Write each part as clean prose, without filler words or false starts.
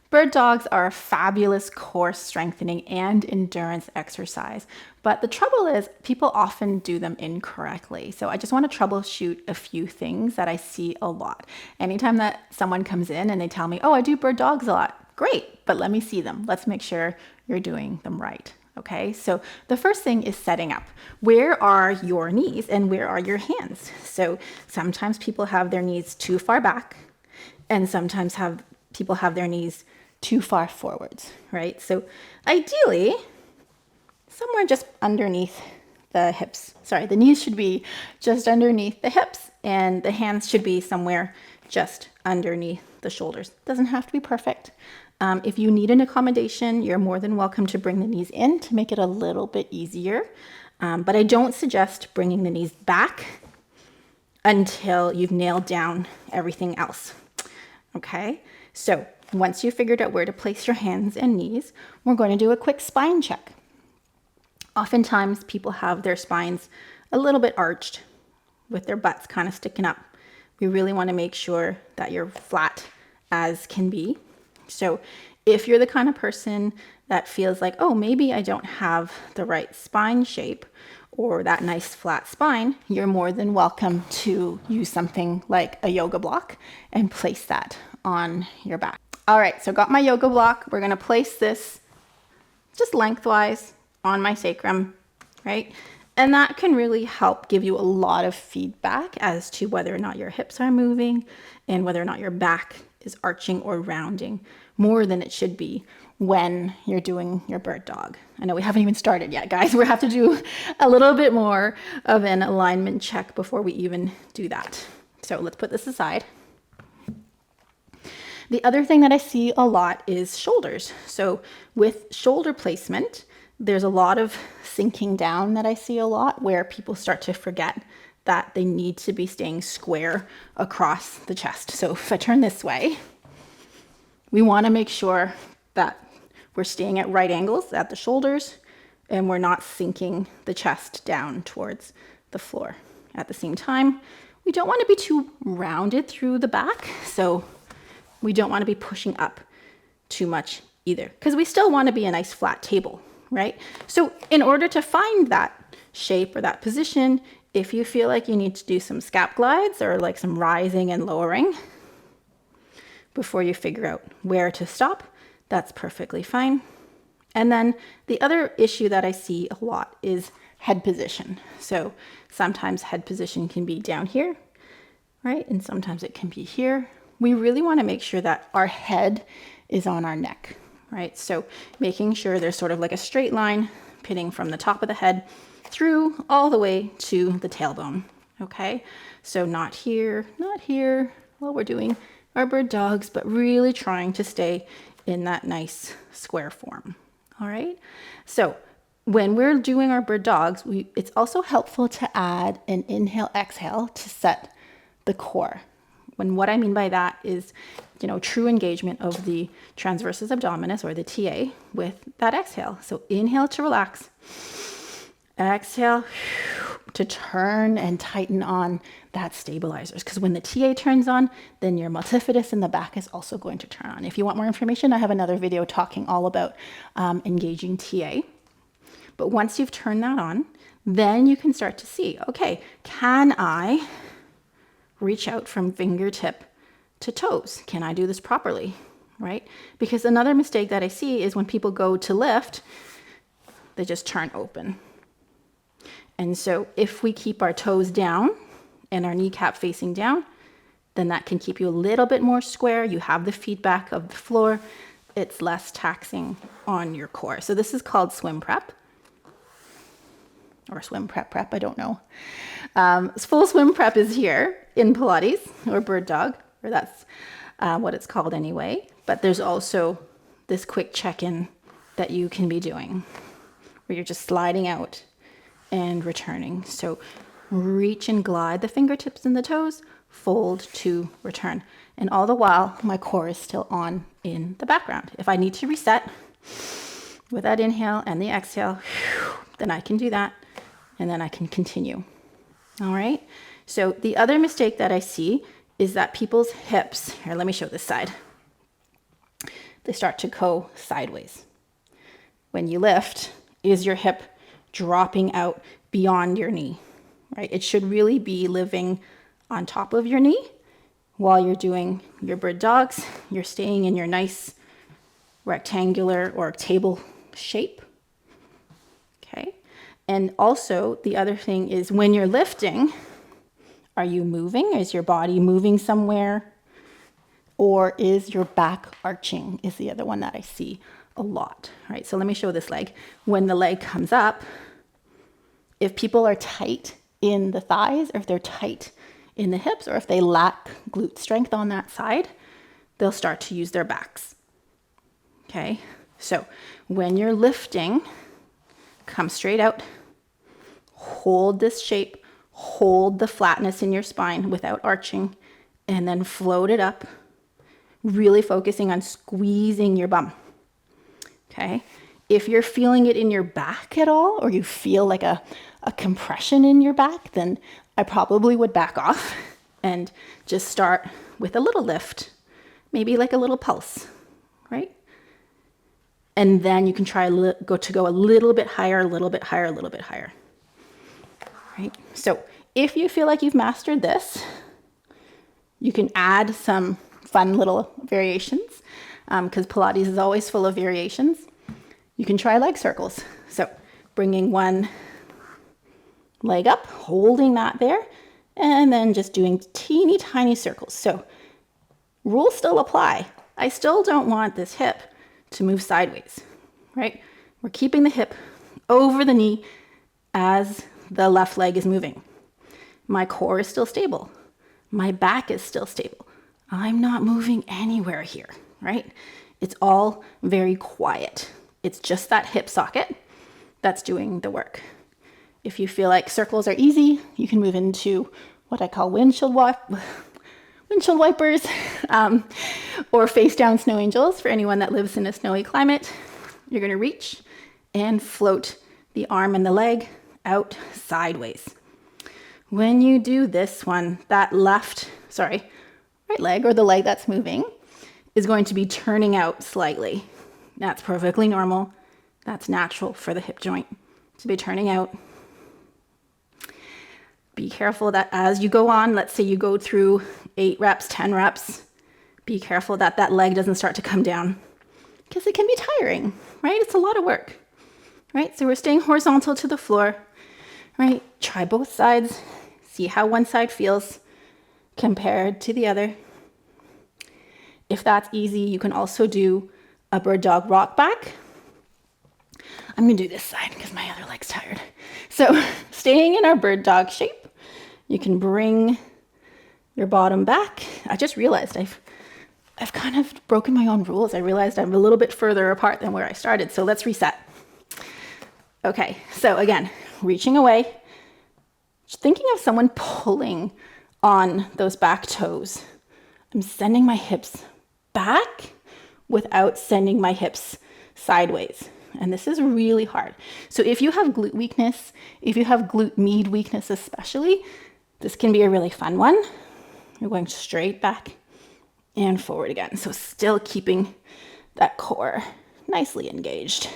Bird dogs are a fabulous core strengthening and endurance exercise, but the trouble is people often do them incorrectly. So I just want to troubleshoot a few things that I see a lot. Anytime that someone comes in and they tell me, oh, I do bird dogs a lot, great, but let me see them. Let's make sure you're doing them right. Okay, so the first thing is setting up. Where are your knees and where are your hands? So sometimes people have their knees too far back, and sometimes people have their knees too far forwards, right? So ideally, somewhere just underneath the hips. Sorry, the knees should be just underneath the hips and the hands should be somewhere just underneath the shoulders. Doesn't have to be perfect. If you need an accommodation, you're more than welcome to bring the knees in to make it a little bit easier. But I don't suggest bringing the knees back until you've nailed down everything else. Okay, so once you've figured out where to place your hands and knees, we're going to do a quick spine check. Oftentimes people have their spines a little bit arched with their butts kind of sticking up. We really want to make sure that you're flat as can be. So if you're the kind of person that feels like, oh, maybe I don't have the right spine shape or that nice flat spine, you're more than welcome to use something like a yoga block and place that on your back. All right, so got my yoga block. We're gonna place this just lengthwise on my sacrum, right? And that can really help give you a lot of feedback as to whether or not your hips are moving and whether or not your back is arching or rounding more than it should be when you're doing your bird dog. I know we haven't even started yet, guys. We have to do a little bit more of an alignment check before we even do that. So let's put this aside. The other thing that I see a lot is shoulders. So with shoulder placement, there's a lot of sinking down that I see a lot where people start to forget that they need to be staying square across the chest. So if I turn this way, we want to make sure that we're staying at right angles at the shoulders and we're not sinking the chest down towards the floor. At the same time, we don't want to be too rounded through the back. So we don't want to be pushing up too much either, because we still want to be a nice flat table, right? So in order to find that shape or that position, if you feel like you need to do some scap glides or like some rising and lowering before you figure out where to stop, that's perfectly fine. And then the other issue that I see a lot is head position. So sometimes head position can be down here, right? And sometimes it can be here. We really want to make sure that our head is on our neck, right? So making sure there's sort of like a straight line pitting from the top of the head through all the way to the tailbone, okay? So not here, while we're doing our bird dogs, but really trying to stay in that nice square form, all right? So when we're doing our bird dogs, it's also helpful to add an inhale, exhale to set the core. And what I mean by that is, true engagement of the transversus abdominis or the TA with that exhale. So inhale to relax, exhale to turn and tighten on that stabilizers. Because when the TA turns on, then your multifidus in the back is also going to turn on. If you want more information, I have another video talking all about engaging TA. But once you've turned that on, then you can start to see, okay, can I reach out from fingertip to toes? Can I do this properly, right? Because another mistake that I see is when people go to lift, they just turn open. And so if we keep our toes down and our kneecap facing down, then that can keep you a little bit more square. You have the feedback of the floor. It's less taxing on your core. So this is called swim prep. Or swim prep, I don't know. Full swim prep is here in Pilates or bird dog, or that's what it's called anyway. But there's also this quick check-in that you can be doing where you're just sliding out and returning. So reach and glide the fingertips and the toes, fold to return. And all the while, my core is still on in the background. If I need to reset with that inhale and the exhale, then I can do that. And then I can continue. All right. So the other mistake that I see is that people's hips, here, let me show this side. they start to go sideways. When you lift, is your hip dropping out beyond your knee, right? It should really be living on top of your knee while you're doing your bird dogs. You're staying in your nice rectangular or table shape, okay? And also the other thing is when you're lifting, are you moving? Is your body moving somewhere? Or is your back arching is the other one that I see a lot, right? So let me show this leg. When the leg comes up, if people are tight in the thighs, or if they're tight in the hips, or if they lack glute strength on that side, they'll start to use their backs, okay? So when you're lifting, come straight out, hold this shape, hold the flatness in your spine without arching, and then float it up, really focusing on squeezing your bum, okay? If you're feeling it in your back at all, or you feel like a compression in your back, then I probably would back off and just start with a little lift, maybe like a little pulse, right? And then you can try go a little bit higher, a little bit higher, a little bit higher, right? So if you feel like you've mastered this, you can add some fun little variations, because Pilates is always full of variations. You can try leg circles. So bringing one leg up, holding that there, and then just doing teeny tiny circles. So rules still apply. I still don't want this hip to move sideways, right? We're keeping the hip over the knee as the left leg is moving. My core is still stable. My back is still stable. I'm not moving anywhere here, right? It's all very quiet. It's just that hip socket that's doing the work. If you feel like circles are easy, you can move into what I call windshield wipers, or face down snow angels for anyone that lives in a snowy climate. You're gonna reach and float the arm and the leg out sideways. When you do this one, that right leg, or the leg that's moving, is going to be turning out slightly. That's perfectly normal. That's natural for the hip joint to be turning out. Be careful that as you go on, let's say you go through 8 reps, 10 reps, be careful that that leg doesn't start to come down, because it can be tiring, right? It's a lot of work, right? So we're staying horizontal to the floor, right? Try both sides, see how one side feels compared to the other. If that's easy, you can also do a bird dog rock back. I'm gonna do this side because my other leg's tired. So staying in our bird dog shape, you can bring your bottom back. I just realized I've kind of broken my own rules. I realized I'm a little bit further apart than where I started. So let's reset. Okay, so again, reaching away, thinking of someone pulling on those back toes. I'm sending my hips back without sending my hips sideways. And this is really hard. So if you have glute weakness, if you have glute med weakness especially, this can be a really fun one. You're going straight back and forward again. So still keeping that core nicely engaged.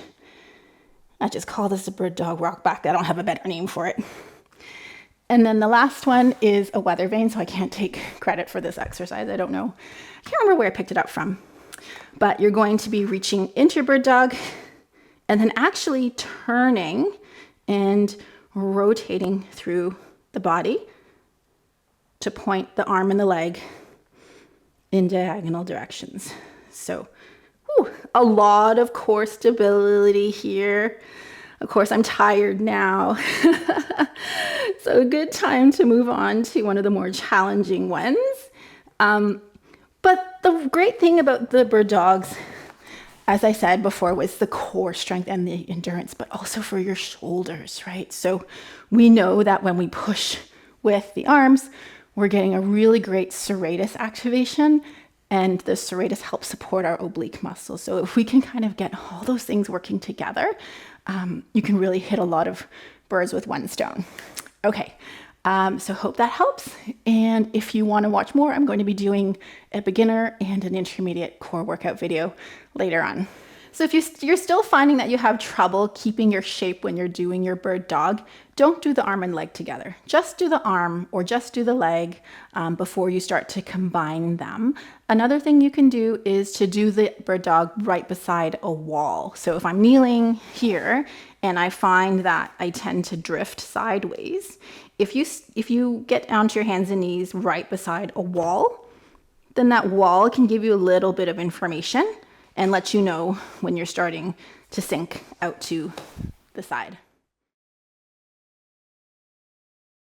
I just call this a bird dog rock back. I don't have a better name for it. And then the last one is a weather vane. So I can't take credit for this exercise. I don't know. I can't remember where I picked it up from. But you're going to be reaching into your bird dog and then actually turning and rotating through the body to point the arm and the leg in diagonal directions. So a lot of core stability here. Of course, I'm tired now. So a good time to move on to one of the more challenging ones. But the great thing about the bird dogs, as I said before, was the core strength and the endurance, but also for your shoulders, right? So we know that when we push with the arms, we're getting a really great serratus activation, and the serratus helps support our oblique muscles. So if we can kind of get all those things working together, you can really hit a lot of birds with one stone. Okay, So hope that helps. And if you want to watch more, I'm going to be doing a beginner and an intermediate core workout video later on. So if you're still finding that you have trouble keeping your shape when you're doing your bird dog, don't do the arm and leg together. Just do the arm or just do the leg before you start to combine them. Another thing you can do is to do the bird dog right beside a wall. So if I'm kneeling here and I find that I tend to drift sideways, if you get onto your hands and knees right beside a wall, then that wall can give you a little bit of information and let you know when you're starting to sink out to the side.